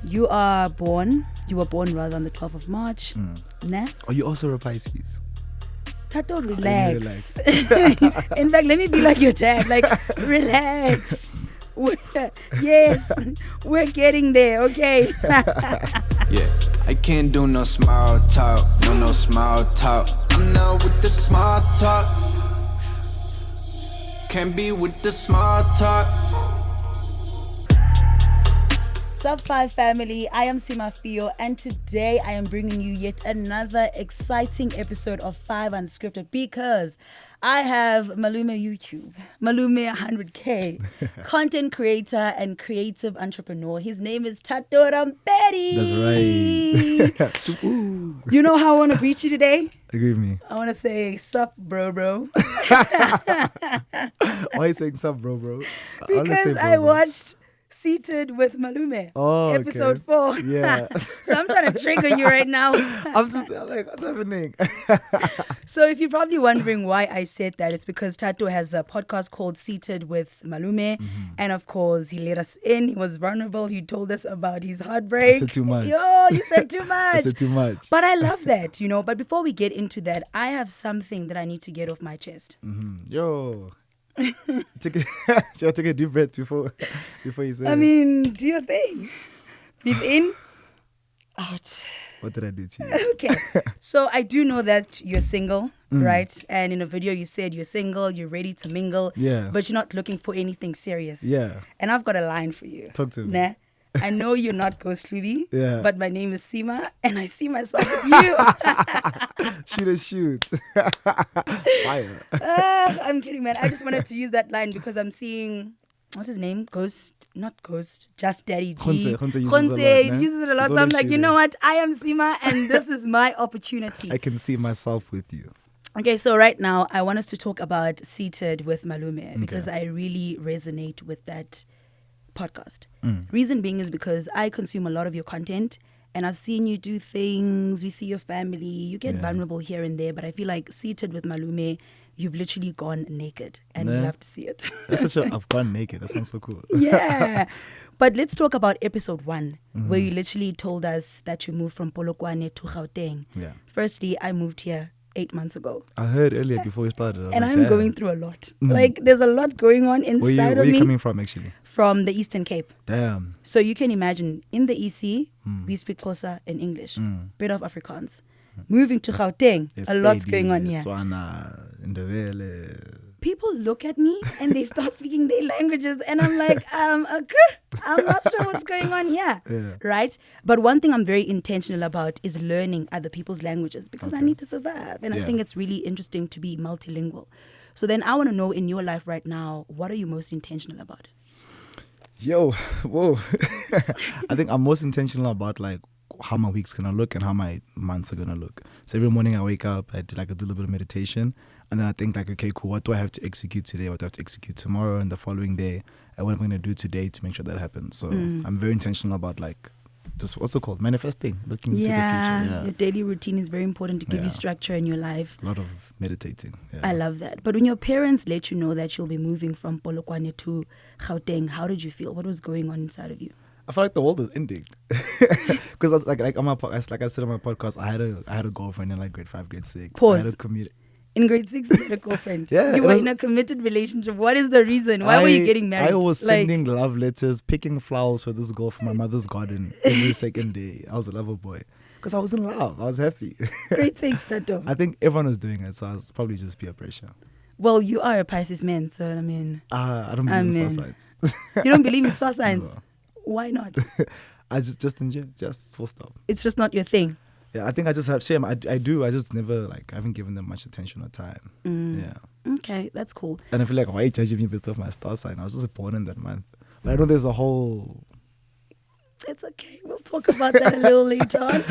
you were born rather on the 12th of March. Nah? Are you also a Pisces? Thato, relax. In fact, let me be like your dad. Like, relax. Yes, we're getting there, okay? Yeah, I can't do no small talk, no small talk. I'm not with the small talk. Can't be with the small talk. Sub 5 family, I am Sima Fiyo, and today I am bringing you yet another exciting episode of 5 Unscripted because I have Malume YouTube, Malume 100K, content creator and creative entrepreneur. His name is Thato Rampedi. That's right. You know how I want to greet you today? Agree with me. I want to say, sup, bro. Why are you saying sup, bro? Because I watched Seated with Malume, episode 4. Yeah. So I'm trying to trigger you right now. I'm just like, what's happening? So if you're probably wondering why I said that, it's because Thato has a podcast called Seated with Malume. And of course, he let us in. He was vulnerable. He told us about his heartbreak. I said too much. Yo, you said too much. I said too much. But I love that, But before we get into that, I have something that I need to get off my chest. Yo. Should I take a deep breath before you say it? Do your thing. Breathe in, out. What did I do to you? Okay. So I do know that you're single, right? And in a video you said you're single, you're ready to mingle, but you're not looking for anything serious. Yeah. And I've got a line for you. Talk to me. Nah. I know you're not Ghost Luby, but my name is Sima, and I see myself with you. Shoot. Fire. I'm kidding, man. I just wanted to use that line because I'm seeing, what's his name? Not Ghost, Just Daddy G. Khonse uses it a lot. So I'm like, you know what? I am Sima, and this is my opportunity. I can see myself with you. Okay, so right now, I want us to talk about Seated with Malume because I really resonate with that podcast. Reason being is because I consume a lot of your content and I've seen you do things. We see your family. You get vulnerable here and there, but I feel like Seated with Malume, you've literally gone naked and we love to see it. That's such a, I've gone naked. That sounds so cool. Yeah. But let's talk about episode 1, where you literally told us that you moved from Polokwane to Gauteng. Yeah. Firstly, I moved here 8 months ago. I heard earlier before we started. And I'm going through a lot. Like, there's a lot going on inside of me. Where are you coming from, actually? From the Eastern Cape. Damn. So you can imagine, in the EC, we speak Xhosa and English. Bit of Afrikaans. Moving to Gauteng, a lot's going on here. People look at me and they start speaking their languages and I'm like, I'm not sure what's going on here, right? But one thing I'm very intentional about is learning other people's languages because I need to survive. And I think it's really interesting to be multilingual. So then I want to know in your life right now, what are you most intentional about? Whoa. I think I'm most intentional about like how my week's gonna look and how my months are gonna look. So every morning I wake up, I do a little bit of meditation. And then I think like, okay, cool, what do I have to execute today? What do I have to execute tomorrow and the following day? And what am I going to do today to make sure that happens? So I'm very intentional about like, just what's it called? Manifesting, looking to the future. Yeah, your daily routine is very important to give you structure in your life. A lot of meditating. Yeah. I love that. But when your parents let you know that you'll be moving from Polokwane to Gauteng, how did you feel? What was going on inside of you? I felt like the world is ending. Because like on my podcast, like I said on my podcast, I had a girlfriend in like grade 5, grade 6. Pause. I had a commute. In grade 6, you had a girlfriend. Yeah, you were in a committed relationship. What is the reason? Why were you getting married? I was sending love letters, picking flowers for this girl from my mother's garden every second day. I was a lover boy. Because I was in love. I was happy. Grade 6, Thato. I think everyone was doing it, so I was probably just peer pressure. Well, you are a Pisces man, so I mean... I don't believe in star signs. You don't believe in star signs? No. Why not? I just enjoy, just full stop. It's just not your thing? Yeah, I think I just have shame. I do. I just never I haven't given them much attention or time. Yeah. Okay, that's cool. And I feel like, why are you judging me based off my star sign? I was just born in that month. But I know there's a whole... It's okay. We'll talk about that a little later on.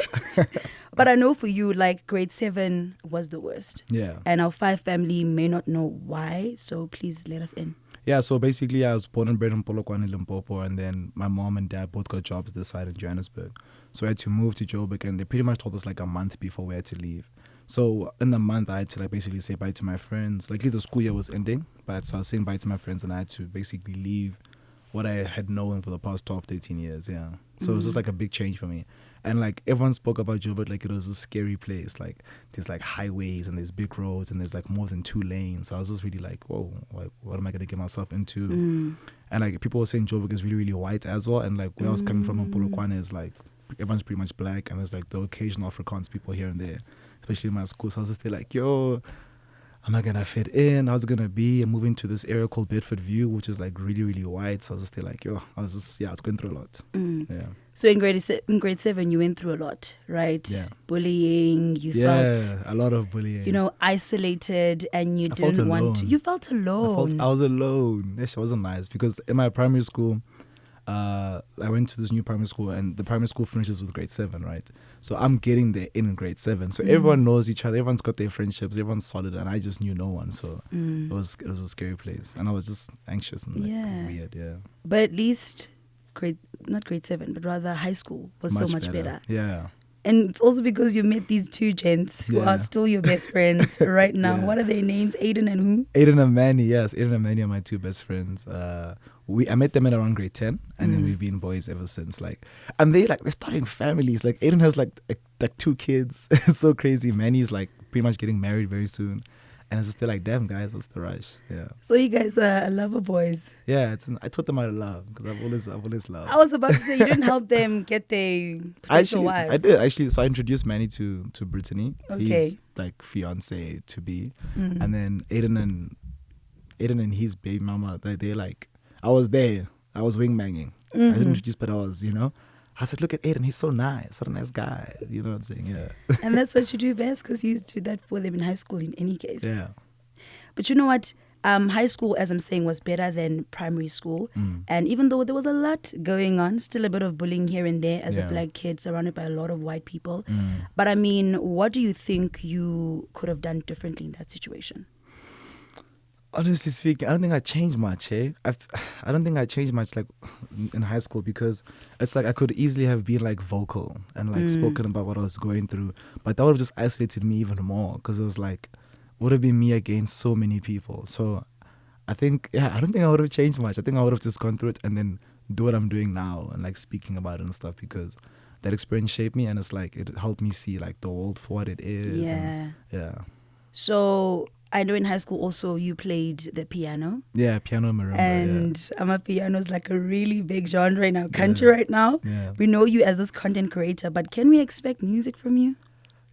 But I know for you, like grade 7 was the worst. Yeah. And our 5 family may not know why, so please let us in. Yeah, so basically I was born and bred in Polokwane, Limpopo, and then my mom and dad both got jobs this side in Johannesburg. So we had to move to Joburg, and they pretty much told us like a month before we had to leave. So in the month, I had to like basically say bye to my friends. Luckily, the school year was ending, but so I was saying bye to my friends, and I had to basically leave what I had known for the past 12, 13 years. Yeah. So it was just like a big change for me. And like everyone spoke about Joburg like it was a scary place. Like there's like highways and there's big roads and there's like more than 2 lanes. So I was just really like, whoa, like, what am I gonna get myself into? And like people were saying Joburg is really, really white as well. And like where I was coming from in Polokwane is like everyone's pretty much black and there's like the occasional Afrikaans people here and there, especially in my school. So I was just there like, yo, am I gonna fit in? How's it gonna be? I'm moving to this area called Bedford View, which is like really, really white. So I was just there like, yo, I was going through a lot. Yeah. So in grade 7, you went through a lot, right? Yeah. Bullying, you Yeah, felt, a lot of bullying. you know, isolated, and you didn't want to. You felt alone. I was alone. It wasn't nice because in my primary school, I went to this new primary school and the primary school finishes with grade 7, right? So I'm getting there in grade 7. So everyone knows each other. Everyone's got their friendships. Everyone's solid, and I just knew no one. So it was a scary place, and I was just anxious and like, weird. Yeah. But at least not grade 7, but rather high school was so much better. Yeah. And it's also because you met these 2 gents who are still your best friends right now. Yeah. What are their names? Aiden and who? Aiden and Manny, yes. Aiden and Manny are my 2 best friends. I met them at around grade 10, and then we've been boys ever since. Like, and they're starting families. Like Aiden has like 2 kids. It's so crazy. Manny's like pretty much getting married very soon. And it's still like, damn, guys, what's the rush? Yeah. So you guys are lover boys. Yeah, I taught them how to love because I've always loved. I was about to say you didn't help them get their potential wives. I did actually. So I introduced Manny to Brittany. Okay. He's like fiance to be, and then Aiden and his baby mama. They like, I was there. I was wingbanging. I didn't introduce, but I was, I said, look at Aiden, he's so nice. What a nice guy. You know what I'm saying? Yeah. And that's what you do best because you used to do that for them in high school in any case. Yeah. But you know what? High school, as I'm saying, was better than primary school. And even though there was a lot going on, still a bit of bullying here and there as a black kid surrounded by a lot of white people. But I mean, what do you think you could have done differently in that situation? Honestly speaking, I don't think I changed much, I don't think I changed much like in high school because it's like I could easily have been like vocal and like spoken about what I was going through, but that would have just isolated me even more because it was like would have been me against so many people. So I think, I don't think I would have changed much. I think I would have just gone through it and then do what I'm doing now and like speaking about it and stuff because that experience shaped me and it's like it helped me see like the world for what it is. Yeah. Yeah. So I know in high school also you played the piano. Yeah, piano and marimba. And Amapiano is like a really big genre in our country right now. Yeah. We know you as this content creator, but can we expect music from you?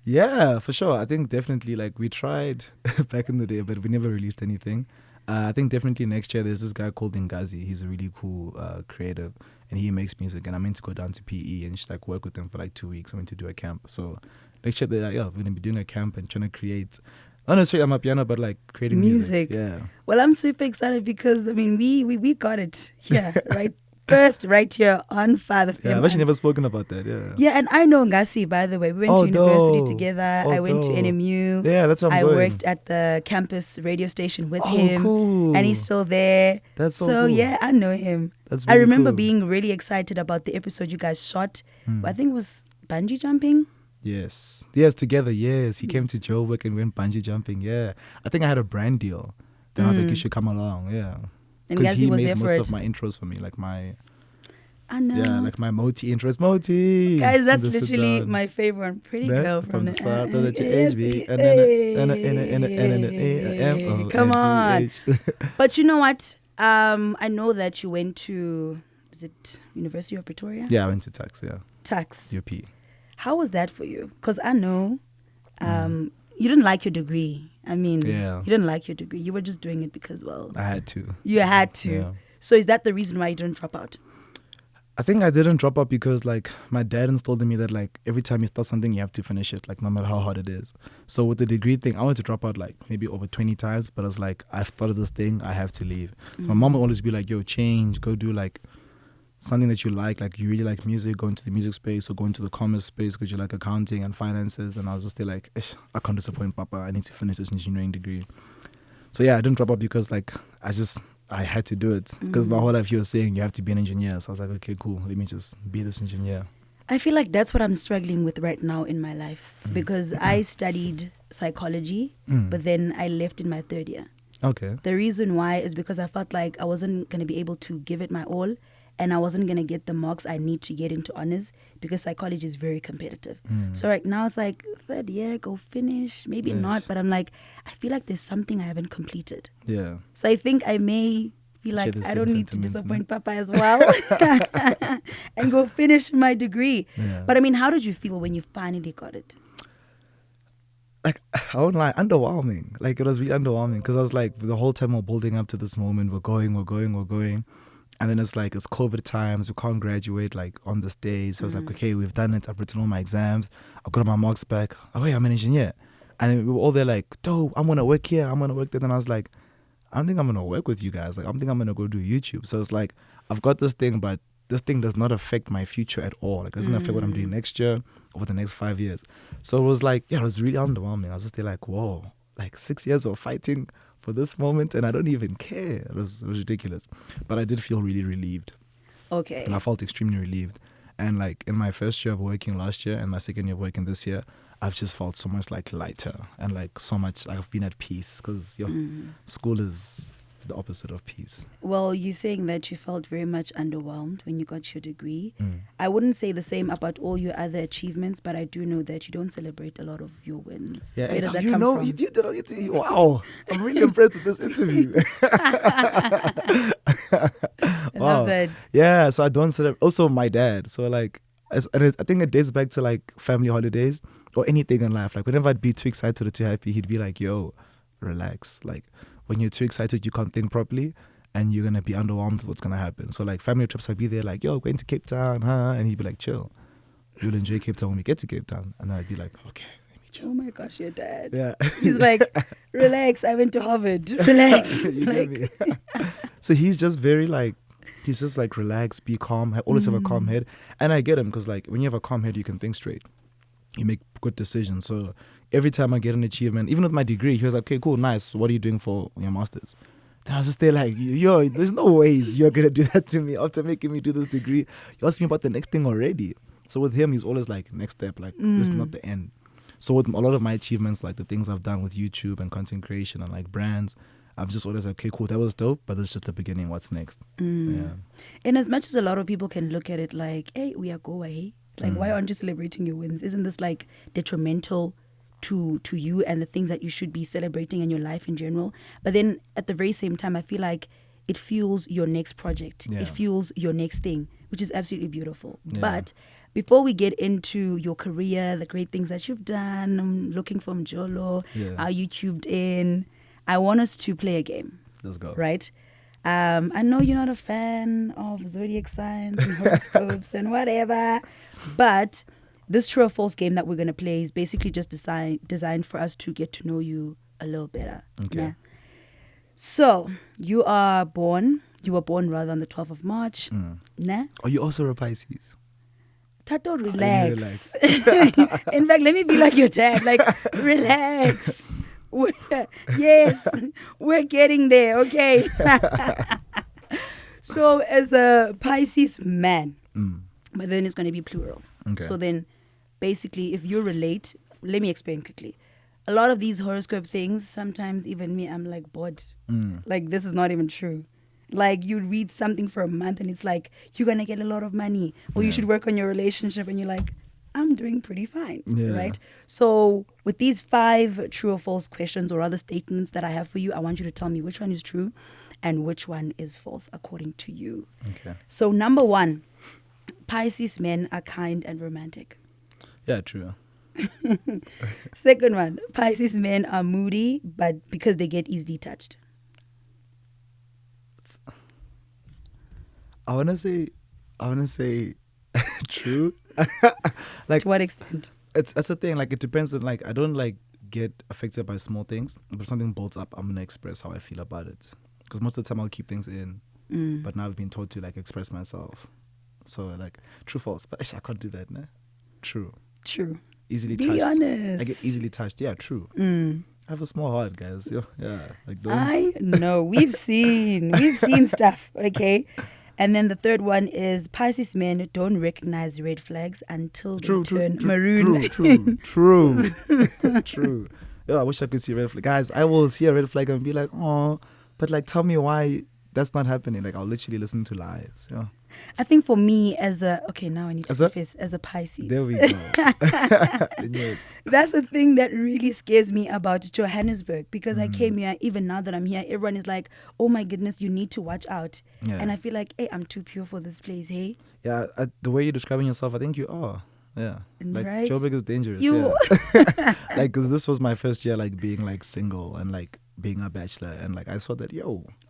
Yeah, for sure. I think definitely like we tried back in the day, but we never released anything. I think definitely next year there's this guy called Ngazi. He's a really cool creative and he makes music and I'm meant to go down to PE and just like work with him for like 2 weeks. I'm going to do a camp. So next year we're going to be doing a camp and trying to create, not necessarily Amapiano, but like creating music. Yeah. Well, I'm super excited because I mean we got it here, right? First, right here on 5FM. Yeah, I've actually never spoken about that. Yeah. Yeah, and I know Ngasi, by the way. We went to university together. I went to NMU. Yeah, that's what I'm going. I worked at the campus radio station with him. Cool. And he's still there. That's so cool. Yeah, I know him. That's really I remember cool. being really excited about the episode you guys shot. I think it was bungee jumping. Yes, together, yes. He came to Joburg and we went bungee jumping, yeah. I think I had a brand deal. Then I was like, you should come along, yeah. Because he made most of my intros for me, like my... I know. Yeah, like my Moti intros. Moti! Guys, that's literally my favorite one. Pretty girl from the start of the HB. Come on. But you know what? I know that you went to, is it University of Pretoria? Yeah, I went to Tax, yeah. Tax. UP. How was that for you? Because I know you didn't like your degree. I mean, you didn't like your degree. You were just doing it because, well... I had to. You had to. Yeah. So is that the reason why you didn't drop out? I think I didn't drop out because like my dad instilled in me that like every time you start something you have to finish it, like no matter how hard it is. So with the degree thing, I wanted to drop out like maybe over 20 times, but I was like, I've started this thing, I have to leave. So my mom would always be like, yo, change, go do like something that you like you really like music, go into the music space or go into the commerce space because you like accounting and finances. And I was just still like, I can't disappoint Papa, I need to finish this engineering degree. So yeah, I didn't drop out because like I had to do it because my whole life he was saying you have to be an engineer. So I was like, okay, cool. Let me just be this engineer. I feel like that's what I'm struggling with right now in my life because I studied psychology, but then I left in my third year. Okay. The reason why is because I felt like I wasn't going to be able to give it my all, and I wasn't going to get the marks I need to get into honors because psychology is very competitive. So right now it's like, third year, go finish. Maybe not, but I'm like, I feel like there's something I haven't completed. Yeah. So I think I may feel Share like the I same don't need to sentiments, disappoint Papa as well and go finish my degree. Yeah. But I mean, how did you feel when you finally got it? Like, I won't lie, underwhelming. Like, it was really underwhelming because I was like, the whole time we're building up to this moment, we're going. And then it's like, it's COVID times, we can't graduate like on this day. So it's like, okay, we've done it. I've written all my exams. I've got my marks back. Oh, yeah, I'm an engineer. And then we were all there like, dope, I'm going to work here. I'm going to work there. Then I was like, I don't think I'm going to work with you guys. Like, I think I'm going to go do YouTube. So it's like, I've got this thing, but this thing does not affect my future at all. Like, it doesn't affect what I'm doing next year or for the next 5 years. So it was like, yeah, it was really underwhelming. I was just there like, whoa, like 6 years of fighting for this moment and I don't even care. It was ridiculous. But I did feel really relieved. Okay. And I felt extremely relieved. And like in my first year of working last year and my second year of working this year, I've just felt so much like lighter and like so much, like I've been at peace because school is the opposite of peace. Well, you're saying that you felt very much underwhelmed when you got your degree. I wouldn't say the same about all your other achievements, but I do know that you don't celebrate a lot of your wins. Yeah, Where does that you come know, from? you did it. Wow, I'm really impressed with this interview. I love that. Yeah, so I don't celebrate. Also, my dad. So like, I think it dates back to like family holidays or anything in life. Like whenever I'd be too excited or too happy, he'd be like, "Yo, relax. Like when you're too excited, you can't think properly." And you're going to be underwhelmed with what's going to happen. So, like, family trips, I'd be there, like, yo, going to Cape Town, huh? And he'd be like, chill. You'll enjoy Cape Town when we get to Cape Town. And I'd be like, okay, let me chill. Oh my gosh, your dad. Yeah. He's like, relax, I went to Harvard. Relax. You get me? So he's just very, like, he's just like, relax, be calm, always have a calm head. And I get him because, like, when you have a calm head, you can think straight. You make good decisions. So every time I get an achievement, even with my degree, he was like, okay, cool, nice. What are you doing for your master's? Then I was just there like, yo, there's no ways you're going to do that to me after making me do this degree. You asked me about the next thing already. So with him, he's always like, next step, like, this is not the end. So with a lot of my achievements, like the things I've done with YouTube and content creation and like brands, I've just always like, okay, cool, that was dope, but it's just the beginning. What's next? Yeah. And as much as a lot of people can look at it like, hey, we are go away. Like, why aren't you celebrating your wins? Isn't this like detrimental to you and the things that you should be celebrating in your life in general? But then at the very same time, I feel like it fuels your next project. Yeah. It fuels your next thing, which is absolutely beautiful. Yeah. But before we get into your career, the great things that you've done, looking from Jolo, how you tubed in, I want us to play a game. Let's go. Right? I know you're not a fan of zodiac signs and horoscopes and whatever, but this true or false game that we're going to play is basically just designed for us to get to know you a little better. Okay. Nah? So, you were born rather on the 12th of March. Nah? Are you also a Pisces? Thato, relax. In fact, let me be like your dad. Like, relax. Yes, we're getting there, okay? So, as a Pisces man, but then it's going to be plural. Okay. So then, basically, if you relate, let me explain quickly. A lot of these horoscope things, sometimes even me, I'm like bored. Like, this is not even true. Like, you read something for a month and it's like, you're going to get a lot of money. Or you should work on your relationship and you're like, I'm doing pretty fine, right? So with these 5 true or false questions or other statements that I have for you, I want you to tell me which one is true and which one is false according to you. Okay. So number 1, Pisces men are kind and romantic. Yeah, true. Second one, Pisces men are moody, but because they get easily touched. I wanna say true. Like, To what extent? that's the thing. Like, it depends on, like, I don't like get affected by small things. But if something builds up, I'm gonna express how I feel about it. Because most of the time I'll keep things in. But now I've been taught to like express myself. So like, true, false. But I can't do that, nah? True. Easily touched. Be honest. I get easily touched. Yeah, true. I have a small heart, guys. Yeah. Like, don't. I know. We've seen stuff, okay? And then the third one is Pisces men don't recognize red flags until they turn maroon. True. I wish I could see a red flag. Guys, I will see a red flag and be like, oh, but like, tell me why that's not happening. Like, I'll literally listen to lies. Yeah. I think for me now I need to confess, as a Pisces. There we go. That's the thing that really scares me about Johannesburg, because I came here, even now that I'm here, everyone is like, oh my goodness, you need to watch out. Yeah. And I feel like, hey, I'm too pure for this place, hey? Yeah, the way you're describing yourself, I think you are. Yeah. Like, right? Joburg is dangerous. You. Yeah. Like, because this was my first year, like, being, like, single and, like, being a bachelor. And, like, I saw that,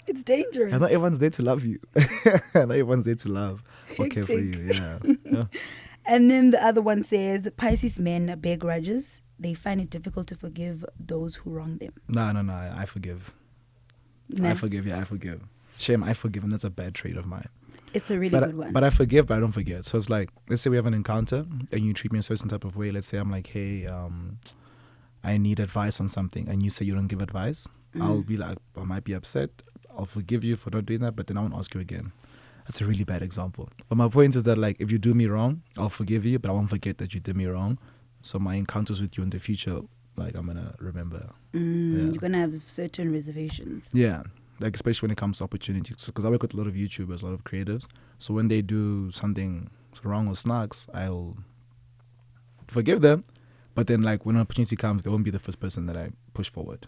It's dangerous. not everyone's there to love you. Not everyone's there to love or care for you. Yeah. And then the other one says, Pisces men bear grudges. They find it difficult to forgive those who wrong them. No. I forgive. Nah. I forgive. Shame, I forgive. And that's a bad trait of mine. It's a really good one. But I forgive, but I don't forget. So it's like, let's say we have an encounter and you treat me a certain type of way. Let's say I'm like, hey, I need advice on something. And you say you don't give advice. I'll be like, I might be upset. I'll forgive you for not doing that, but then I won't ask you again. That's a really bad example. But my point is that, like, if you do me wrong, I'll forgive you, but I won't forget that you did me wrong. So my encounters with you in the future, like, I'm going to remember. You're going to have certain reservations. Yeah. Like, especially when it comes to opportunities. Because I work with a lot of YouTubers, a lot of creatives. So when they do something wrong or snarks, I'll forgive them. But then, like, when an opportunity comes, they won't be the first person that I push forward.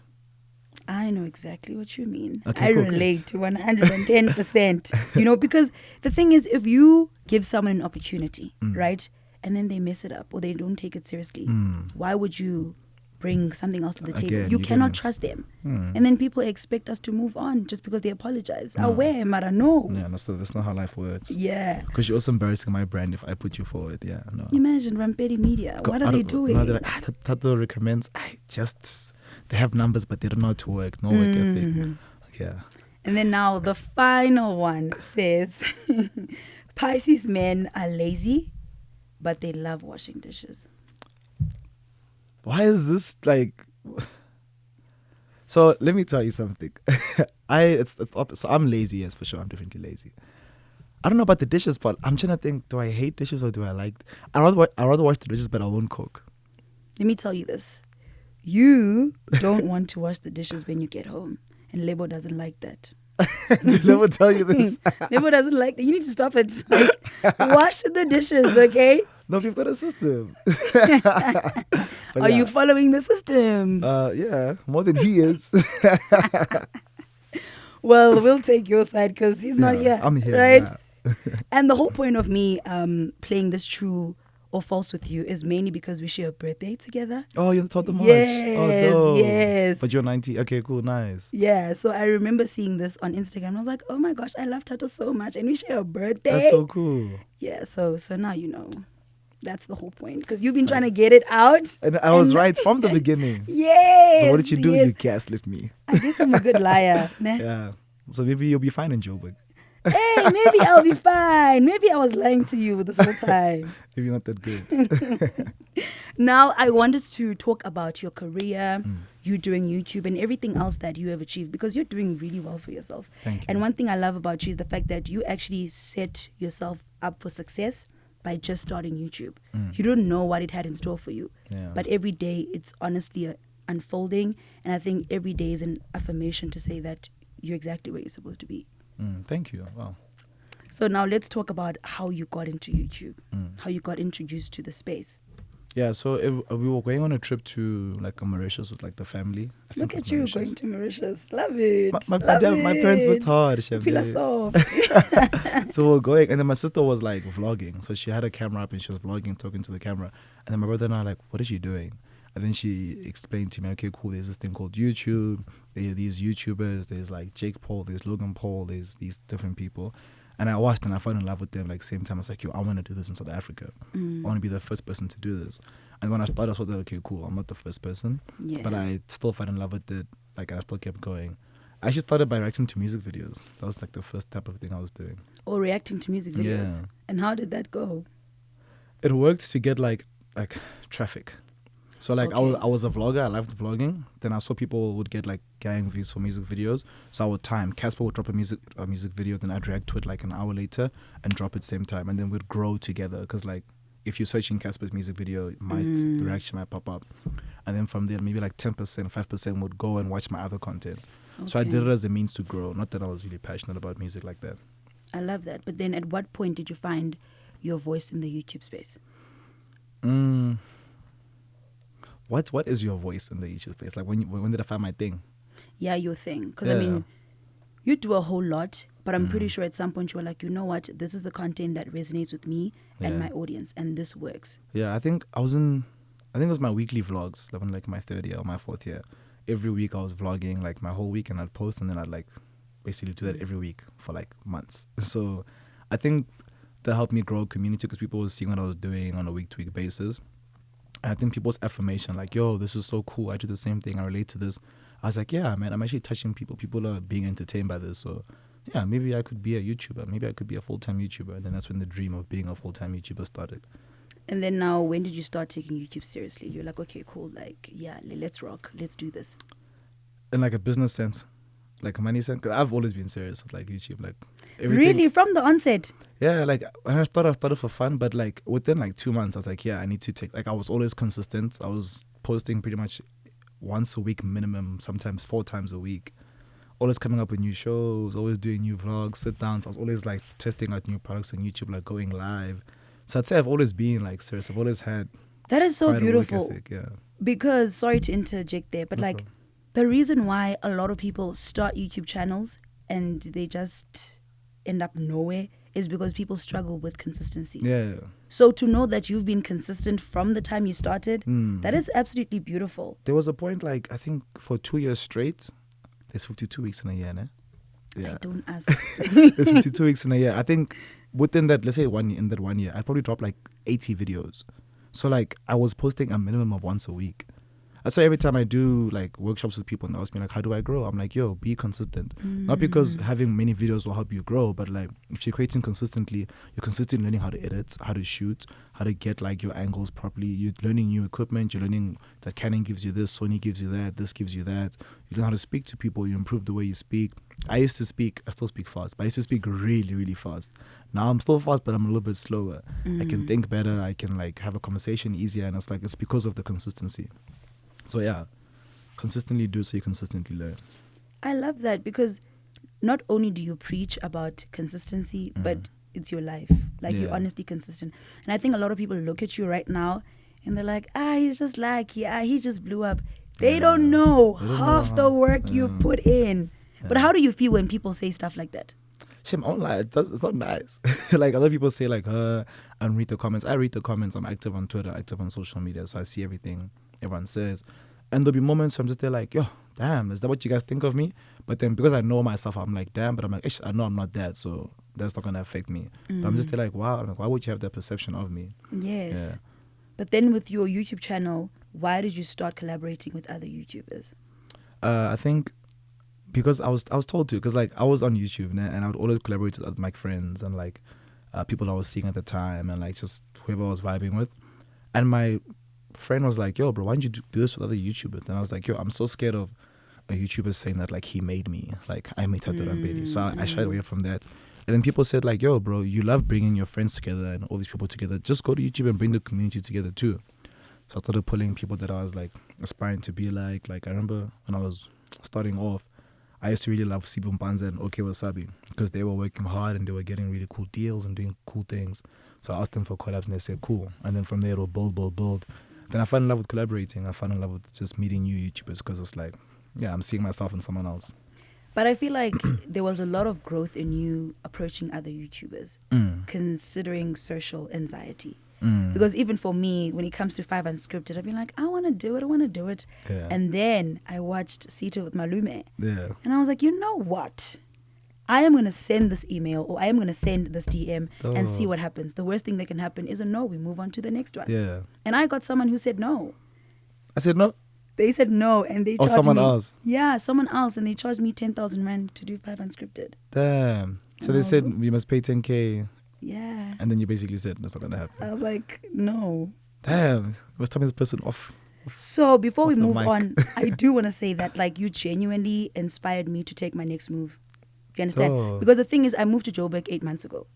I know exactly what you mean. Okay, I cool, relate to 110%. Because the thing is, if you give someone an opportunity, right, and then they mess it up or they don't take it seriously, why would you bring something else to the table? Again, you you cannot didn't. trust them. And then people expect us to move on just because they apologize. Aware, Mara, no. Yeah, that's not how life works. Yeah. Because you're also embarrassing my brand if I put you forward. Yeah, no. Imagine Rampedi Media. What are they doing? No, they're like, Thato recommends, they have numbers, but they don't know how to work. No work ethic. Yeah. And then now the final one says, Pisces men are lazy, but they love washing dishes. Why is this like? So let me tell you something. So I'm lazy, yes, for sure. I'm definitely lazy. I don't know about the dishes, but I'm trying to think: do I hate dishes or do I like? I rather wash the dishes, but I won't cook. Let me tell you this: you don't want to wash the dishes when you get home, and Lebo doesn't like that. Let me tell you this. Lebo doesn't like that. You need to stop it. Like, wash the dishes, okay? No, we've got a system. Are you following the system? Yeah, more than he is. Well, we'll take your side because he's not here. I'm here, right? yeah. And the whole point of me playing this true or false with you is mainly because we share a birthday together. Oh, you're the March. Yes, oh, dope. yes. But you're 90. Okay, cool, nice. Yeah, so I remember seeing this on Instagram. I was like, oh my gosh, I love Thato so much, and we share a birthday. That's so cool. Yeah, so now you know. That's the whole point. Because you've been trying to get it out. And I was right from the beginning. Yes. But what did you do? Yes. You gaslit me. I guess I'm a good liar. Nah? Yeah. So maybe you'll be fine in Joburg. Hey, maybe I'll be fine. Maybe I was lying to you this whole time. Maybe not that good. Now, I want us to talk about your career, you doing YouTube, and everything else that you have achieved, because you're doing really well for yourself. Thank you. And one thing I love about you is the fact that you actually set yourself up for success by just starting YouTube. You don't know what it had in store for you. Yeah. But every day, it's honestly unfolding. And I think every day is an affirmation to say that you're exactly where you're supposed to be. Thank you. Wow. So now let's talk about how you got into YouTube, how you got introduced to the space. Yeah, so we were going on a trip to like Mauritius with like the family. Look at you going to Mauritius. Love it. My parents worked hard. Philosoph. So we were going, and then my sister was like vlogging. So she had a camera up and she was vlogging, talking to the camera. And then my brother and I were like, what is she doing? And then she explained to me, okay, cool, there's this thing called YouTube. There are these YouTubers. There's like Jake Paul, there's Logan Paul, there's these different people. And I watched and I fell in love with them like same time. I was like, yo, I want to do this in South Africa. I want to be the first person to do this. And when I started, I thought that, okay, cool, I'm not the first person. Yeah. But I still fell in love with it. Like, I still kept going. I actually started by reacting to music videos. That was like the first type of thing I was doing. Or reacting to music videos. Yeah. And how did that go? It worked to get like traffic. So like Okay. I was a vlogger. I loved vlogging. Then I saw people would get like gang views for music videos. So I would time. Casper would drop a music video. Then I'd react to it like an hour later and drop it same time. And then we'd grow together. Because like if you're searching Casper's music video, the reaction might pop up. And then from there, maybe like 10%, 5% would go and watch my other content. So I did it as a means to grow. Not that I was really passionate about music like that. I love that. But then at what point did you find your voice in the YouTube space? What is your voice in the YouTube space? Like when did I find my thing? Yeah, your thing. Because I mean, you do a whole lot, but I'm pretty sure at some point you were like, you know what? This is the content that resonates with me and my audience, and this works. Yeah, I think it was my weekly vlogs, like my 3rd year or my 4th year. Every week I was vlogging like my whole week, and I'd post, and then I'd like basically do that every week for like months. So I think that helped me grow a community because people were seeing what I was doing on a week-to-week basis. And I think people's affirmation, like, yo, this is so cool. I do the same thing. I relate to this. I was like, yeah, man, I'm actually touching people. People are being entertained by this. So yeah, maybe I could be a YouTuber. Maybe I could be a full-time YouTuber. And then that's when the dream of being a full-time YouTuber started. And then now, when did you start taking YouTube seriously? You're like, okay, cool. Like, yeah, let's rock. Let's do this. In like a business sense, like a money sense. Cause I've always been serious with like YouTube. Like everything. Really? From the onset? Yeah, like when I started for fun, but like within like 2 months, I was like, yeah, I need to take, like I was always consistent. I was posting pretty much once a week minimum, sometimes 4 times a week. Always coming up with new shows, always doing new vlogs, sit downs. I was always like testing out new products on YouTube, like going live. So I'd say I've always been like serious. I've always had that is so beautiful. Work ethic, yeah. Because sorry to interject there, but like the reason why a lot of people start YouTube channels and they just end up nowhere is because people struggle with consistency. Yeah. So to know that you've been consistent from the time you started, that is absolutely beautiful. There was a point, like I think for 2 years straight, there's 52 weeks in a year, né? Yeah. I don't ask. There's 52 weeks in a year. I think within that, let's say in that 1 year, I'd probably drop like 80 videos. So like I was posting a minimum of once a week. So every time I do like workshops with people and they ask me like, how do I grow? I'm like, yo, be consistent. Not because having many videos will help you grow, but like if you're creating consistently, you're consistently learning how to edit, how to shoot, how to get like your angles properly. You're learning new equipment. You're learning that Canon gives you this, Sony gives you that, this gives you that. You learn how to speak to people. You improve the way you speak. I still speak fast, but I used to speak really, really fast. Now I'm still fast, but I'm a little bit slower. I can think better. I can like have a conversation easier. And it's because of the consistency. So yeah, consistently do so you consistently learn. I love that because not only do you preach about consistency, but it's your life. Like you're honestly consistent. And I think a lot of people look at you right now and they're like, he's just lucky. He just blew up. They don't know half the work you put in. Yeah. But how do you feel when people say stuff like that? Shame, I don't lie. It's not nice. Like other people say like, I don't read the comments. I read the comments. I'm active on Twitter, active on social media. So I see everything everyone says. And there'll be moments where I'm just there like, yo, damn, is that what you guys think of me? But then because I know myself, I'm like, damn, but I'm like, I know I'm not that, so that's not going to affect me. But I'm just there like, wow, why would you have that perception of me? Yes. Yeah. But then with your YouTube channel, why did you start collaborating with other YouTubers? I think because I was told to, because like I was on YouTube and I would always collaborate with my friends and like people I was seeing at the time and like just whoever I was vibing with. And my friend was like, yo, bro, why don't you do this with other YouTubers? And I was like, yo, I'm so scared of a YouTuber saying that like he made me, like I made Thato Rampedi. So I shied away from that. And then people said like, yo, bro, you love bringing your friends together and all these people together. Just go to YouTube and bring the community together too. So I started pulling people that I was like aspiring to be like. Like I remember when I was starting off, I used to really love Sibu Mpanza and OK Wasabi because they were working hard and they were getting really cool deals and doing cool things. So I asked them for collabs and they said, cool. And then from there, it will build. Then I fell in love with collaborating. I fell in love with just meeting new YouTubers because it's like, yeah, I'm seeing myself in someone else. But I feel like there was a lot of growth in you approaching other YouTubers, considering social anxiety. Because even for me, when it comes to 5 Unscripted, I've been like, I want to do it. Yeah. And then I watched Sita with Malume. Yeah. And I was like, you know what? I am going to send this email or I am going to send this DM and see what happens. The worst thing that can happen is a no. We move on to the next one. Yeah. And I got someone who said no. I said no? They said no and they charged me. Or someone else? Yeah, someone else. And they charged me 10,000 Rand to do 5 Unscripted. Damn. So they said we must pay 10K. Yeah. And then you basically said that's not going to happen. I was like, no. Damn. Was telling this person off. So before we move on, I do want to say that like you genuinely inspired me to take my next move. You understand? Because the thing is, I moved to Joburg 8 months ago.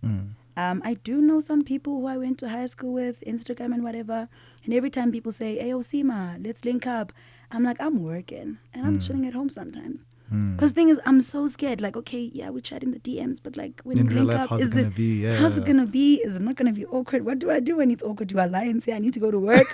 I do know some people who I went to high school with, Instagram and whatever. And every time people say, "Hey, Sima, let's link up," I'm like, I'm working and I'm chilling at home sometimes. Because the thing is, I'm so scared. Like, okay, yeah, we chat in the DMs, but like when In we real link life, up, how's it gonna be? Yeah. how's it gonna be? Is it not gonna be awkward? What do I do when it's awkward? Do I lie and say I need to go to work?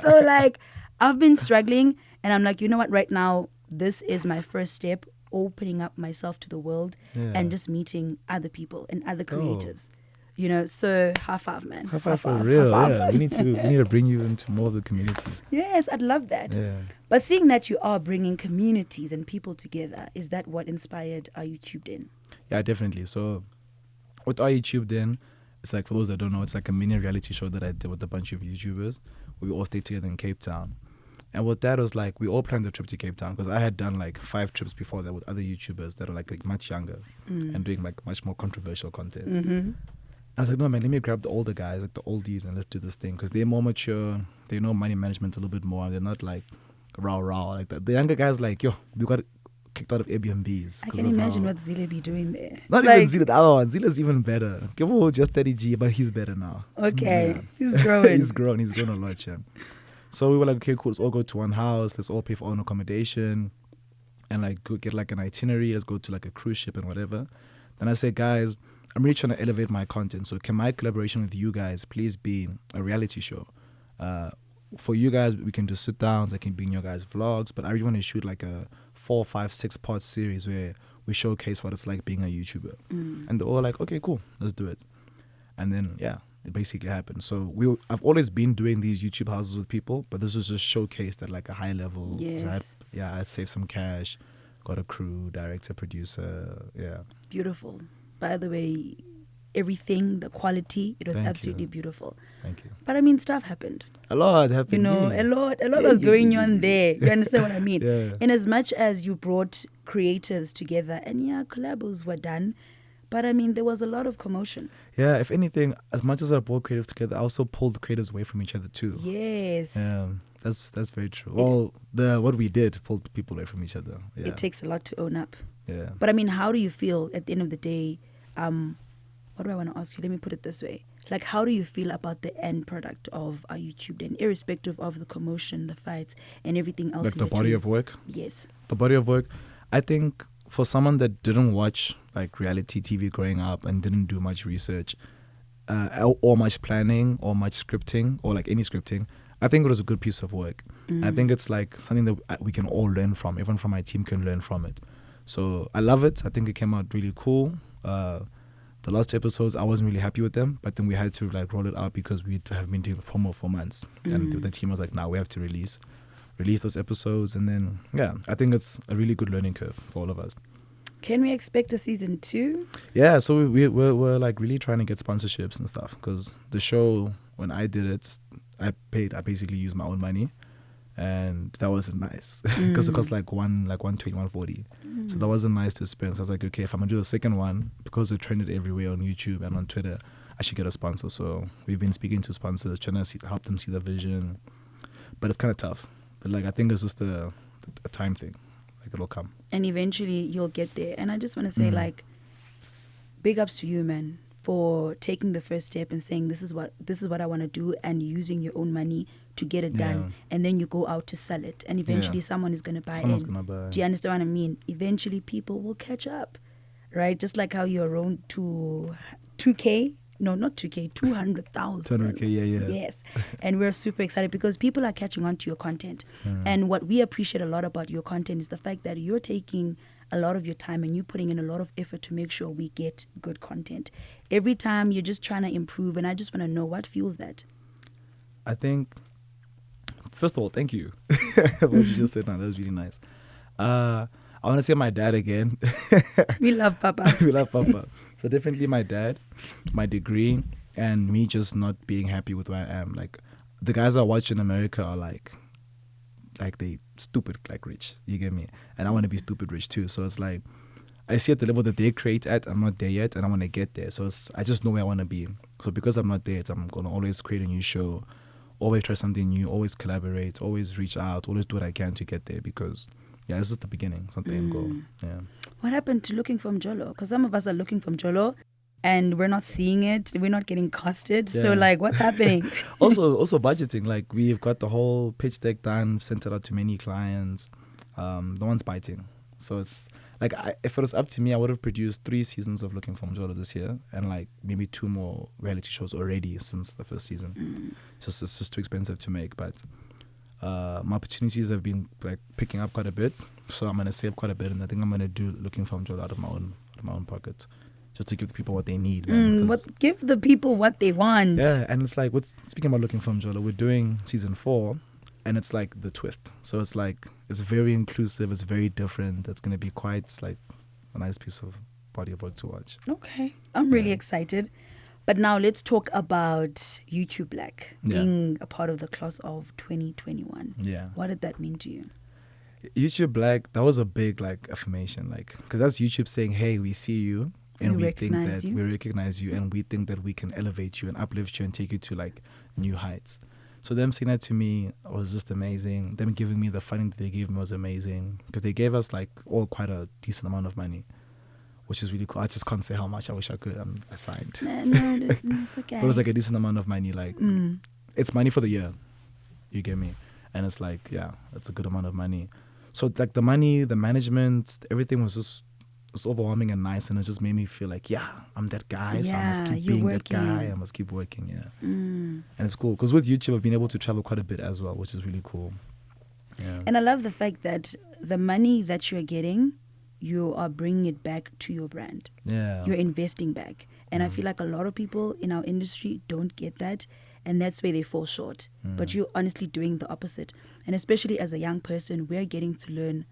So like, I've been struggling, and I'm like, you know what? Right now, this is my first step, opening up myself to the world and just meeting other people and other creatives. You know, so high five, man. High five for real. Yeah, we need to bring you into more of the community. Yes, I'd love that. Yeah. But seeing that you are bringing communities and people together, is that what inspired Are You Tubed In? Yeah, definitely. So with Are You Tubed In, it's like, for those that don't know, it's like a mini reality show that I did with a bunch of YouTubers. We all stayed together in Cape Town. And what that was like, we all planned the trip to Cape Town because I had done like 5 trips before that with other YouTubers that are like much younger and doing like much more controversial content. I was like, no, man, let me grab the older guys, like the oldies, and let's do this thing because they're more mature. They know money management a little bit more. They're not like rah. Like the younger guys, like, yo, we got kicked out of Airbnbs. I can imagine what Zile be doing there. Not even Zile, the other one. Zile's even better. Kibo just 30G, but he's better now. Okay, he's growing. He's grown a lot, yeah. So we were like, okay, cool, let's all go to one house. Let's all pay for our own accommodation and like go get like an itinerary. Let's go to like a cruise ship and whatever. Then I said, guys, I'm really trying to elevate my content. So can my collaboration with you guys please be a reality show? For you guys, we can do sit downs. I can be in your guys' vlogs, but I really want to shoot like a 4, 5, 6 part series where we showcase what it's like being a YouTuber. And they're all like, okay, cool, let's do it. And then, yeah, it basically happened. So I've always been doing these YouTube houses with people, but this was just showcased at like a high level. Yes. I saved some cash, got a crew, director, producer, yeah. Beautiful. By the way, everything, the quality, it was absolutely beautiful. Thank you. But I mean, stuff happened. A lot happened. You know, a lot was going on there. You understand what I mean? Yeah. In as much as you brought creatives together, and yeah, collabos were done, but I mean, there was a lot of commotion. Yeah, if anything, as much as I brought creatives together, I also pulled creatives away from each other too. Yes. Yeah, that's very true. Well, what we did pulled people away from each other. Yeah. It takes a lot to own up. Yeah. But I mean, how do you feel at the end of the day? What do I want to ask you? Let me put it this way. Like, how do you feel about the end product of Are You Tubed In, irrespective of the commotion, the fights, and everything else? Like the body of work? Yes. The body of work. I think for someone that didn't watch like reality TV growing up and didn't do much research or much planning or much scripting or like any scripting, I think it was a good piece of work. And I think it's like something that we can all learn from. Everyone from my team can learn from it. So I love it. I think it came out really cool. The last 2 episodes, I wasn't really happy with them, but then we had to like roll it out because we have been doing promo for months. And the team was like, nah, we have to release those episodes. And then, yeah, I think it's a really good learning curve for all of us. Can we expect a season 2? Yeah, so we're like really trying to get sponsorships and stuff because the show, when I did it, I basically used my own money. And that wasn't nice because it cost like 120, 140. So that wasn't nice to spend. So I was like, okay, if I'm gonna do the second one, because it trended everywhere on YouTube and on Twitter, I should get a sponsor. So we've been speaking to sponsors, trying to help them see the vision. But it's kind of tough. But like, I think it's just a time thing. Like, it'll come. And eventually you'll get there. And I just want to say, like, big ups to you, man, for taking the first step and saying this is what I want to do, and using your own money to get it done, and then you go out to sell it, and eventually someone is going to buy it. Do you understand what I mean? Eventually people will catch up, right? Just like how you're around to 2K. No, not 2K, 200,000. 200K, yeah. Yes. And we're super excited because people are catching on to your content. And what we appreciate a lot about your content is the fact that you're taking a lot of your time and you're putting in a lot of effort to make sure we get good content. Every time you're just trying to improve, and I just want to know what fuels that. I think, first of all, thank you. What you just said now, that was really nice. I want to say my dad again. We love Papa. We love Papa. So definitely my dad, my degree, and me just not being happy with where I am. Like, the guys I watch in America are like they stupid, like rich. You get me? And I want to be stupid rich too. So it's like, I see at the level that they create at, I'm not there yet, and I want to get there. So I just know where I want to be. So because I'm not there yet, I'm going to always create a new show, always try something new, always collaborate, always reach out, always do what I can to get there because, yeah, this is the beginning, something goal. Yeah. What happened to looking from Jolo? Because some of us are looking from Jolo, and we're not seeing it. We're not getting costed. So like, what's happening? also budgeting. Like we've got the whole pitch deck done, sent it out to many clients. No one's biting. So it's like, if it was up to me, I would have produced 3 seasons of Looking for Mjolo this year, and like maybe 2 more reality shows already since the first season. It's just too expensive to make. But my opportunities have been like picking up quite a bit, so I'm gonna save quite a bit, and I think I'm gonna do Looking for Mjolo out of my own pocket, just to give the people what they need. Give the people what they want. Yeah, and it's like, speaking about Looking for Mjolo, we're doing season 4. And it's like the twist. So it's like, it's very inclusive. It's very different. It's going to be quite like a nice piece of body of work to watch. Okay. I'm really excited. But now let's talk about YouTube Black being a part of the class of 2021. Yeah. What did that mean to you? YouTube Black, that was a big like affirmation. Like, because that's YouTube saying, hey, we see you. And we think that we recognize you. And we think that we can elevate you and uplift you and take you to like new heights. So them saying that to me was just amazing. Them giving me the funding that they gave me was amazing, because they gave us like all quite a decent amount of money, which is really cool. I just can't say how much. I wish I could. I signed. No, it's okay. But it was like a decent amount of money. Like it's money for the year. You get me? And it's like, yeah, it's a good amount of money. So like the money, the management, everything was overwhelming and nice, and it just made me feel like, yeah, I'm that guy, so I must keep being that guy. I must keep working, And it's cool, because with YouTube, I've been able to travel quite a bit as well, which is really cool. Yeah. And I love the fact that the money that you're getting, you are bringing it back to your brand. Yeah. You're investing back. And I feel like a lot of people in our industry don't get that, and that's where they fall short. But you're honestly doing the opposite. And especially as a young person, we're getting to learn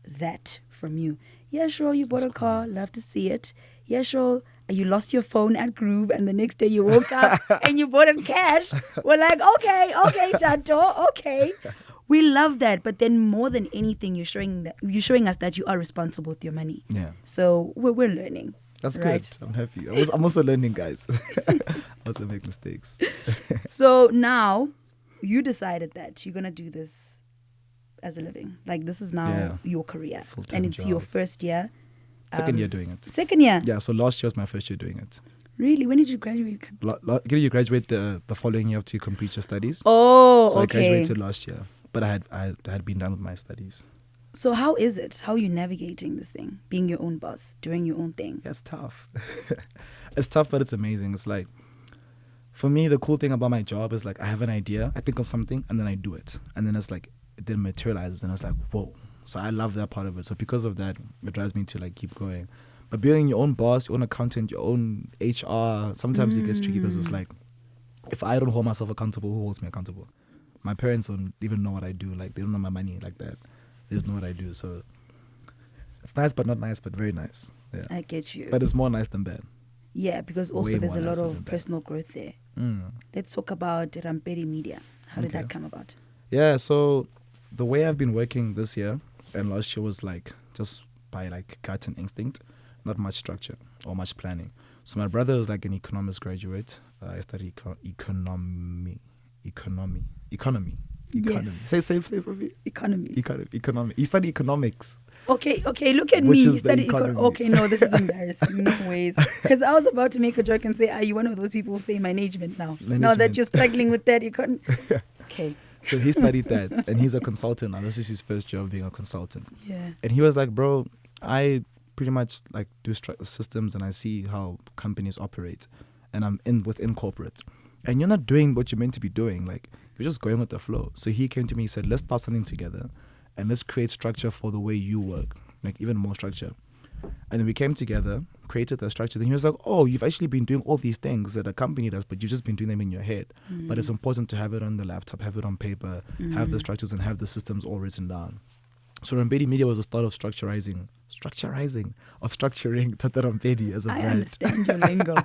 that from you. Yeah, sure, you bought a car, love to see it. Yeah, sure, you lost your phone at Groove, and the next day you woke up and you bought it cash. We're like, okay, Thato, okay. We love that, but then more than anything, you're showing us that you are responsible with your money. Yeah. So we're learning. That's right? Good. I'm happy. I'm also learning, guys. I also make mistakes. So now you decided that you're gonna do this as a living. Like, this is now your career. Full-time And it's job. your first year. Second year doing it. Second year? Yeah, so last year was my first year doing it. Really? When did you graduate? You graduate the following year to complete your studies. Oh, so okay. I graduated last year, but I had been done with my studies. So how is it? How are you navigating this thing? Being your own boss, doing your own thing? Yeah, it's tough. It's tough, but it's amazing. It's like, for me, the cool thing about my job is like, I have an idea, I think of something, and then I do it. And then it's like, it then materializes, and it's like, whoa. So I love that part of it. So because of that, it drives me to like keep going. But being your own boss, your own accountant, your own HR, sometimes it gets tricky, because it's like, if I don't hold myself accountable, who holds me accountable? My parents don't even know what I do. Like, they don't know my money like that. They just know what I do. So it's nice, but not nice, but very nice. Yeah. I get you. But it's more nice than bad. Yeah, because also Way there's a more lot nicer of than that. personal growth there. Let's talk about Rampedi Media. How did that come about? Yeah, so the way I've been working this year and last year was like just by like gut and instinct, not much structure or much planning. So my brother was like an economics graduate. I studied economy. Yes. Say for me. Economy. He studied economics. Okay, look at Which me. is He studied the economy. Okay, no, this is embarrassing. No ways. Because I was about to make a joke and say, are you one of those people who say management now? Now that you're struggling with that, okay. So he studied that, and he's a consultant now. This is his first job being a consultant. Yeah. And he was like, bro, I pretty much like do systems, and I see how companies operate, and I'm within corporate. And you're not doing what you're meant to be doing. Like, you're just going with the flow. So he came to me and said, let's start something together, and let's create structure for the way you work, like even more structure. And then we came together, created the structure. Then he was like, oh, you've actually been doing all these things that a company does, but you've just been doing them in your head. But it's important to have it on the laptop, have it on paper, have the structures, and have the systems all written down. So Rampedi Media was the start of structuring Thato Rampedi as a brand. I understand your lingo.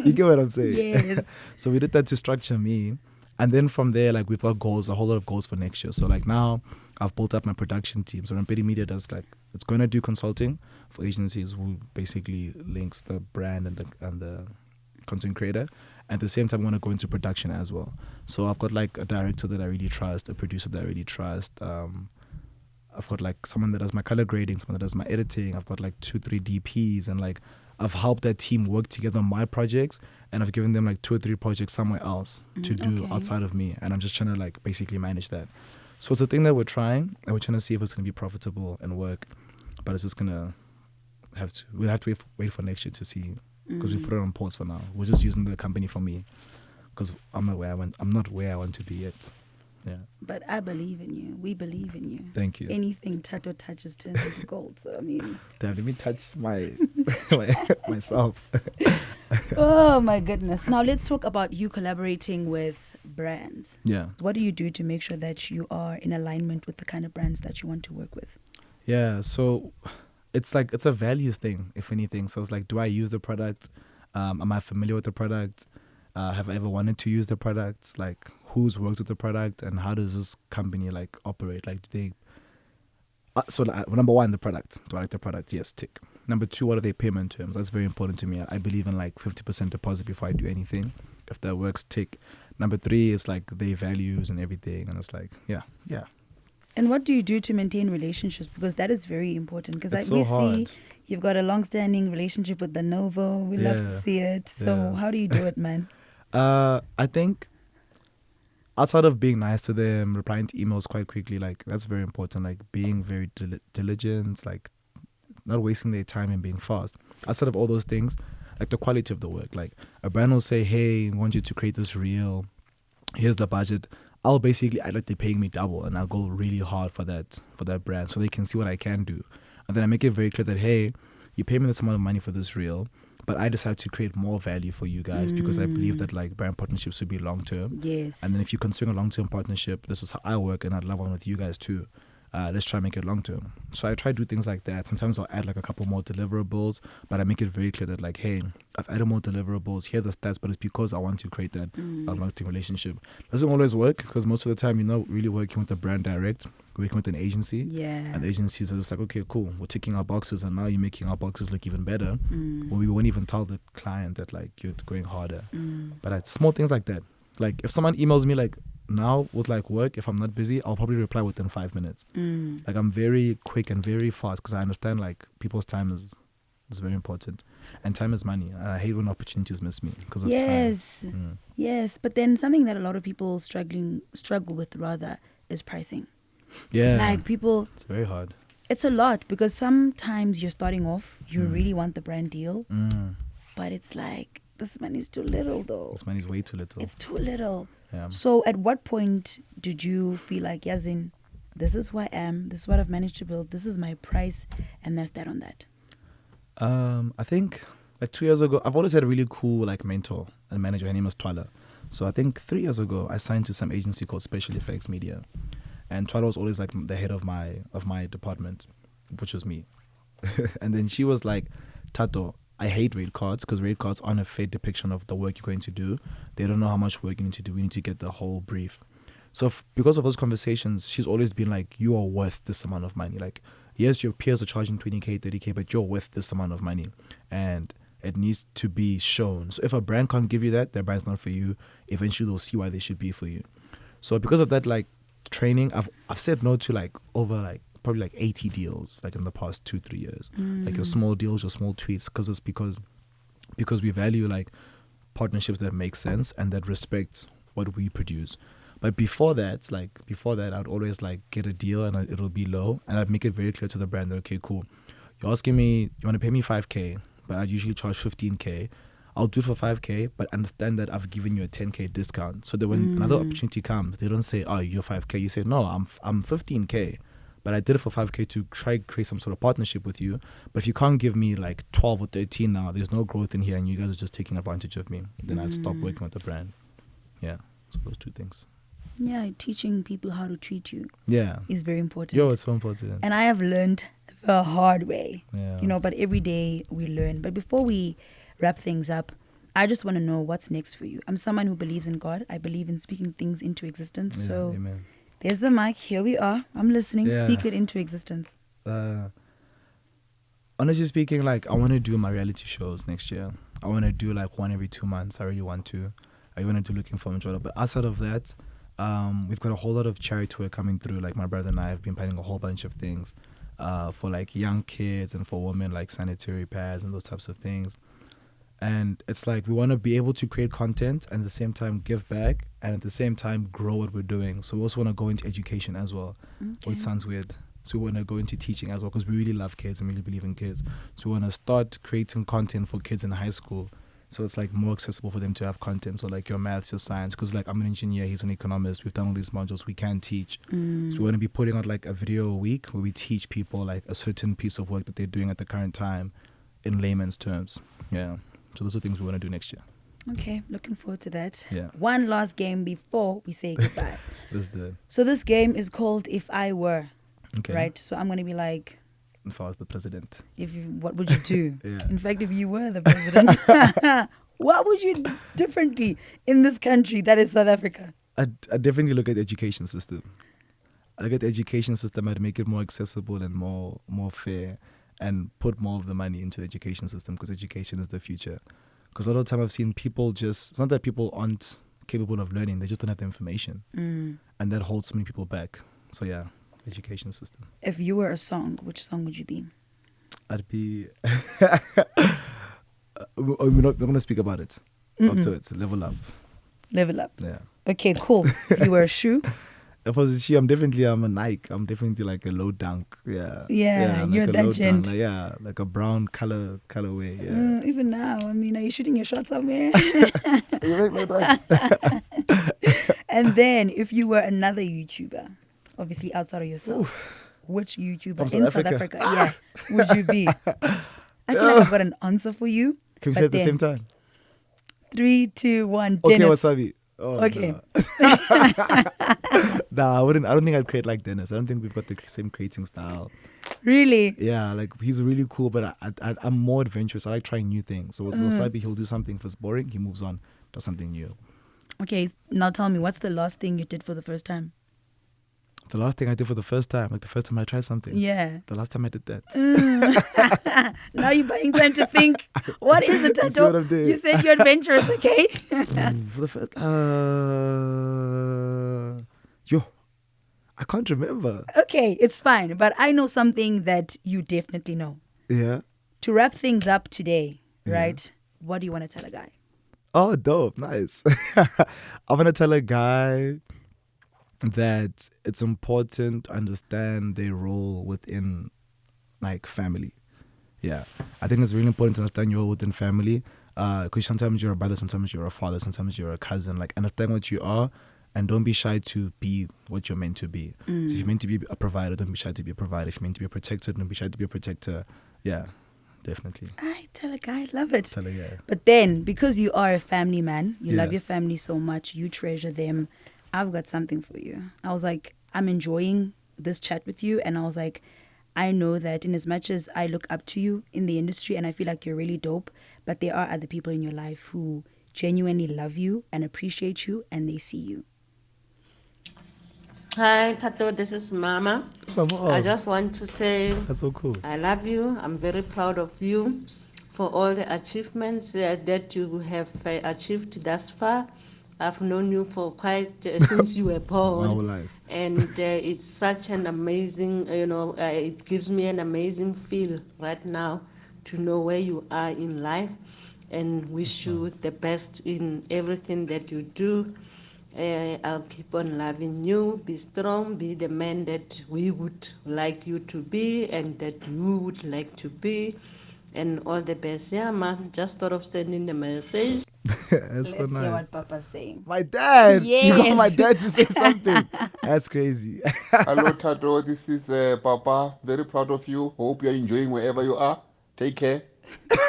You get what I'm saying? Yes. So we did that to structure me. And then from there, like, we've got goals, a whole lot of goals for next year. So like now I've built up my production team. So Rampedi Media does like, it's going to do consulting for agencies who basically links the brand and the content creator. At the same time, I want to go into production as well. So I've got like a director that I really trust, a producer that I really trust, I've got like someone that does my color grading, someone that does my editing. I've got like 2-3 DPs, and like I've helped that team work together on my projects, and I've given them like 2 or 3 projects somewhere else to do outside of me, and I'm just trying to like basically manage that. So it's a thing that we're trying, and we're trying to see if it's gonna be profitable and work, but it's just gonna we'll have to wait for next year to see, because we put it on pause for now. We're just using the company for me, because I'm not where I want to be yet. Yeah. But I believe in you. We believe in you. Thank you. Anything Thato touches turns into gold. So I mean, damn, let me touch myself. Oh my goodness. Now let's talk about you collaborating with brands. Yeah. What do you do to make sure that you are in alignment with the kind of brands that you want to work with? Yeah, so it's a values thing, if anything. So it's like, do I use the product? Am I familiar with the product? Have I ever wanted to use the product? Like, who's worked with the product, and how does this company like operate? Like, do they? Number one, the product. Do I like the product? Yes, tick. Number two, what are their payment terms? That's very important to me. I believe in like 50% deposit before I do anything. If that works, tick. Number three is like their values and everything, and it's like, yeah. And what do you do to maintain relationships? Because that is very important. Because It's we so hard. see you've got a long-standing relationship with the Novo. We love to see it. So how do you do it, man? I think outside of being nice to them, replying to emails quite quickly, like that's very important. Like being very diligent, like not wasting their time and being fast. Outside of all those things, like the quality of the work. Like a brand will say, "Hey, I want you to create this reel. Here's the budget." I'd like they're paying me double, and I'll go really hard for that brand, so they can see what I can do. And then I make it very clear that, hey, you pay me this amount of money for this reel, but I decided to create more value for you guys because I believe that like brand partnerships should be long term. Yes. And then if you're considering a long term partnership, this is how I work, and I'd love one with you guys too. Let's try and make it long term. So I try to do things like that. Sometimes I'll add like a couple more deliverables, but I make it very clear that like, hey, I've added more deliverables. Here are the stats, but it's because I want to create that long term relationship. Doesn't always work, because most of the time you're not really working with the brand direct, working with an agency. Yeah. And the agencies are just like, okay, cool, we're ticking our boxes, and now you're making our boxes look even better. Well, we won't even tell the client that like you're going harder. But small things like that. Like if someone emails me like now with like work, if I'm not busy, I'll probably reply within 5 minutes. Like I'm very quick and very fast, because I understand like people's time is very important, and time is money. And I hate when opportunities miss me because of time. Yes, but then something that a lot of people struggle with rather is pricing. Yeah, Like people, it's very hard. It's a lot, because sometimes you're starting off, you really want the brand deal, but it's like, this money is too little though. This money is way too little. It's too little. Yeah. So at what point did you feel like, Yazin, this is who I am, this is what I've managed to build, this is my price, and that's that on that? I think like 2 years ago, I've always had a really cool like mentor and manager. Her name was Twala. So I think 3 years ago, I signed to some agency called Special Effects Media, and Twala was always like the head of my department, which was me. And then she was like, Thato, I hate rate cards, because rate cards aren't a fair depiction of the work you're going to do. They don't know how much work you need to do. We need to get the whole brief. So because of those conversations, she's always been like, you are worth this amount of money. Like, yes, your peers are charging 20K, 30K, but you're worth this amount of money. And it needs to be shown. So if a brand can't give you that, their brand's not for you. Eventually they'll see why they should be for you. So because of that like training, I've said no to like over like probably like 80 deals like in the past 2-3 years. Like your small deals, your small tweets, because we value like partnerships that make sense and that respect what we produce. But before that, I'd always like get a deal and it'll be low, and I'd make it very clear to the brand that, okay, cool, you're asking me, you want to pay me 5K, but I'd usually charge 15K. I'll do it for 5K, but understand that I've given you a 10K discount. So that when another opportunity comes, they don't say, oh, you're 5K. You say, no, I'm 15K. But I did it for 5K to try to create some sort of partnership with you. But if you can't give me like 12 or 13 now, there's no growth in here, and you guys are just taking advantage of me, then I'd stop working with the brand. Yeah, so those two things. Yeah, teaching people how to treat you is very important. Yo, it's so important. And I have learned the hard way, Yeah. But every day we learn. But before we wrap things up, I just want to know what's next for you. I'm someone who believes in God. I believe in speaking things into existence. Yeah, so amen. There's the mic. Here we are. I'm listening. Yeah. Speak it into existence. Honestly speaking, like I want to do my reality shows next year. I want to do like one every 2 months. I really want to. I want to do Looking for Majority. But outside of that, We've got a whole lot of charity work coming through. Like my brother and I have been planning a whole bunch of things for like young kids and for women, like sanitary pads and those types of things. And it's like we want to be able to create content and at the same time give back and at the same time grow what we're doing. So we also want to go into education as well, which sounds weird. So we want to go into teaching as well because we really love kids and really believe in kids. So we want to start creating content for kids in high school. So it's like more accessible for them to have content. So like your maths, your science, because like I'm an engineer, he's an economist. We've done all these modules, we can teach. So we want to be putting out like a video a week where we teach people like a certain piece of work that they're doing at the current time in layman's terms. Yeah. So those are things we want to do next year. Okay, looking forward to that. Yeah. One last game before we say goodbye. Let's do it. So this game is called If I Were. Okay. Right? So I'm going to be like, If I was the president. what would you do? Yeah. In fact, if you were the president, what would you do differently in this country that is South Africa? I definitely look at the education system. I look at the education system. I'd make it more accessible and more fair and put more of the money into the education system because education is the future. Because a lot of the time I've seen people it's not that people aren't capable of learning, they just don't have the information. And that holds so many people back. So yeah, education system. If you were a song, which song would you be? I'd be... we're not going to speak about it. Afterwards, level up. Level up. Yeah. Okay, cool. If you were a shoe? If I was a shoe, I'm a Nike. I'm definitely like a low dunk. Yeah. Yeah, like you're a that low gent. dunk, like, like a brown colorway. Yeah. Even now, I mean, are you shooting your shot somewhere? And then, if you were another YouTuber, obviously outside of yourself, which YouTuber in South Africa, would you be? I feel like I've got an answer for you. Can we say it at the same time? 3, 2, 1. Okay, Dennis. Wasabi. Oh, Okay. Nah, I wouldn't. I don't think I'd create like Dennis. I don't think we've got the same creating style. Really? Yeah, like he's really cool, but I'm more adventurous. I like trying new things. So with Wasabi, he'll do something. If it's boring, he moves on, does something new. Okay, now tell me, what's the last thing you did for the first time? The last thing I did for the first time, like the first time I tried something. Yeah. The last time I did that. Now you're buying time to think. What is it, You see what I'm Thato? doing? You said you're adventurous, okay? For the first, I can't remember. Okay, it's fine. But I know something that you definitely know. Yeah. To wrap things up today, right? What do you want to tell a guy? Oh, dope. Nice. I'm going to tell a guy that it's important to understand their role within, like, family. Yeah. I think it's really important to understand your role within family. Because sometimes you're a brother, sometimes you're a father, sometimes you're a cousin. Like, understand what you are and don't be shy to be what you're meant to be. So if you're meant to be a provider, don't be shy to be a provider. If you're meant to be a protector, don't be shy to be a protector. Yeah, definitely. I tell a guy, I love it. Tell a guy. But then, because you are a family man, you Yeah. love your family so much, you treasure them, I've got something for you. I was like, I'm enjoying this chat with you. And I was like, I know that in as much as I look up to you in the industry and I feel like you're really dope, but there are other people in your life who genuinely love you and appreciate you and they see you. Hi, Thato, this is Mama. That's my mom. I just want to say That's so cool. I love you. I'm very proud of you for all the achievements that you have achieved thus far. I've known you for quite since you were born. My whole life. And it's such an amazing, it gives me an amazing feel right now to know where you are in life and wish you the best in everything that you do. I'll keep on loving you. Be strong. Be the man that we would like you to be and that you would like to be. And all the best. Yeah, man. Just thought of sending the message. That's so Let's hear nice. what Papa's saying. My dad. You got Yes. my dad to say something. That's crazy. Hello, Thato. This is Papa. Very proud of you. Hope you're enjoying wherever you are. Take care.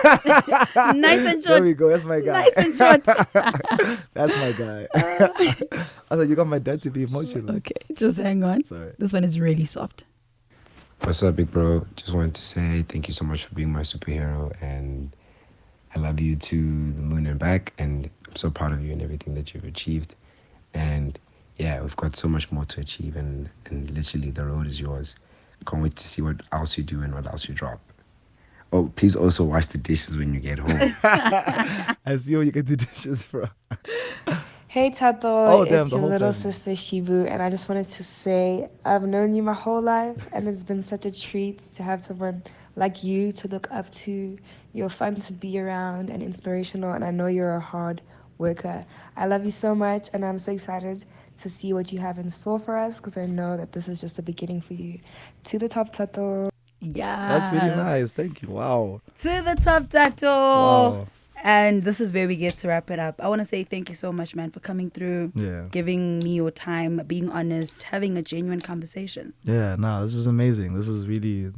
Nice and There short. we go. That's my guy. Nice and short. That's my guy. I thought you got my dad to be emotional. Okay, just hang on. Sorry. This one is really soft. What's up, big bro? Just wanted to say thank you so much for being my superhero, and I love you to the moon and back, and I'm so proud of you and everything that you've achieved. And yeah, we've got so much more to achieve, and literally the road is yours. Can't wait to see what else you do and what else you drop. Oh, please also wash the dishes when you get home. I see how you get the dishes, bro. Hey Tato, Oh, damn, it's the your whole little family. sister Shibu, and I just wanted to say I've known you my whole life, and it's been such a treat to have someone like you to look up to. You're fun to be around and inspirational, and I know you're a hard worker. I love you so much, and I'm so excited to see what you have in store for us because I know that this is just the beginning for you. To the top, Tato. That's really Yes. nice. Thank you. Wow. To the top, Thato. Wow. And this is where we get to wrap it up. I want to say thank you so much, man, for coming through, Yeah. giving me your time, being honest, having a genuine conversation. Yeah, no, this is amazing. This is really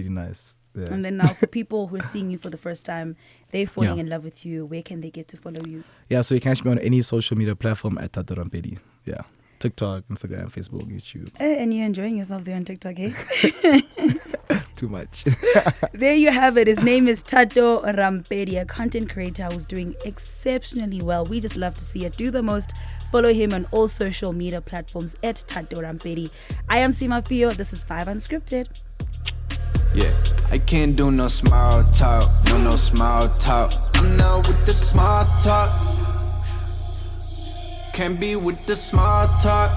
nice. Yeah. And then now for people who are seeing you for the first time, they're falling Yeah. in love with you. Where can they get to follow you? Yeah, so you can catch me on any social media platform at Thato Rampedi. Yeah. TikTok, Instagram, Facebook, YouTube. And you're enjoying yourself there on TikTok, eh? Too much. There you have it. His name is Thato Rampedi, a content creator who's doing exceptionally well. We just love to see it. Do the most. Follow him on all social media platforms at Thato Rampedi. I am Sima Fiyo. This is 5 Unscripted. Yeah, I can't do no small talk, no small talk. I'm not with the small talk. Can't be with the small talk.